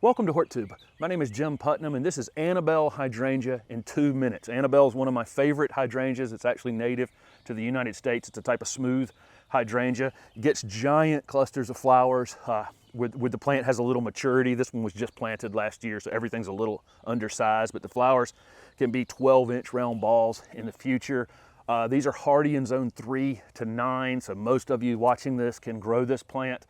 Welcome to HortTube. My name is Jim Putnam and this is Annabelle Hydrangea in 2 minutes. Annabelle is one of my favorite hydrangeas. It's actually native to the United States. It's a type of smooth hydrangea. It gets giant clusters of flowers. With the plant has a little maturity. This one was just planted last year, so everything's a little undersized, but the flowers can be 12-inch round balls in the future. These are hardy in zone 3 to 9, so most of you watching this can grow this plant.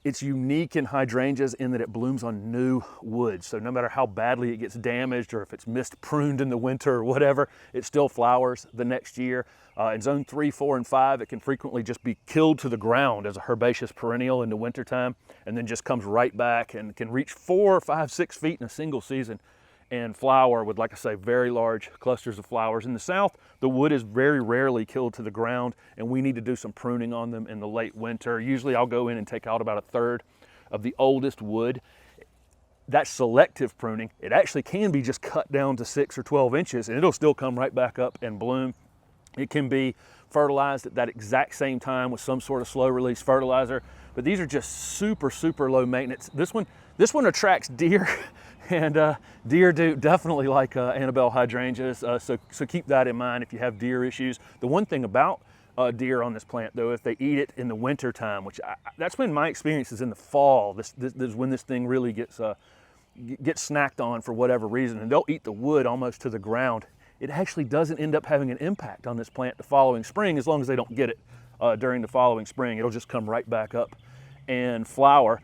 It's unique in hydrangeas in that it blooms on new wood. So no matter how badly it gets damaged or if it's missed pruned in the winter or whatever, it still flowers the next year. In zone 3, 4, and 5, it can frequently just be killed to the ground as a herbaceous perennial in the wintertime and then just comes right back and can reach 4, 5, 6 feet in a single season and flower with, like I say, very large clusters of flowers. In the south, the wood is very rarely killed to the ground, and we need to do some pruning on them in the late winter. Usually I'll go in and take out about 1/3 of the oldest wood. That's selective pruning. It actually can be just cut down to 6 or 12 inches, and it'll still come right back up and bloom. It can be fertilized at that exact same time with some sort of slow release fertilizer, but these are just super, super low maintenance. This one attracts deer, and deer do definitely like Annabelle hydrangeas, so keep that in mind if you have deer issues. The one thing about deer on this plant, though, if they eat it in the winter time, which that's when my experience is in the fall. This is when this thing really gets snacked on for whatever reason, and they'll eat the wood almost to the ground. It actually doesn't end up having an impact on this plant the following spring as long as they don't get it during the following spring. It'll just come right back up and flower.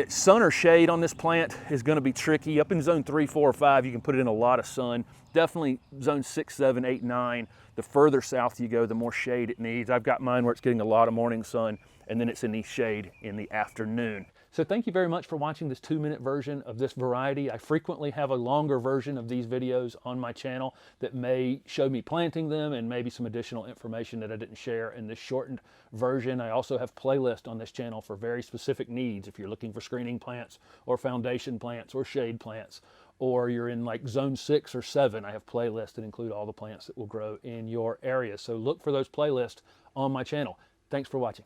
Sun or shade on this plant is going to be tricky. Up in zone 3, 4, or 5, you can put it in a lot of sun. Definitely zone 6, 7, 8, 9. The further south you go, the more shade it needs. I've got mine where it's getting a lot of morning sun, and then it's in the shade in the afternoon. So thank you very much for watching this 2-minute version of this variety. I frequently have a longer version of these videos on my channel that may show me planting them and maybe some additional information that I didn't share in this shortened version. I also have playlists on this channel for very specific needs. If you're looking for screening plants or foundation plants or shade plants, or you're in like zone 6 or 7, I have playlists that include all the plants that will grow in your area. So look for those playlists on my channel. Thanks for watching.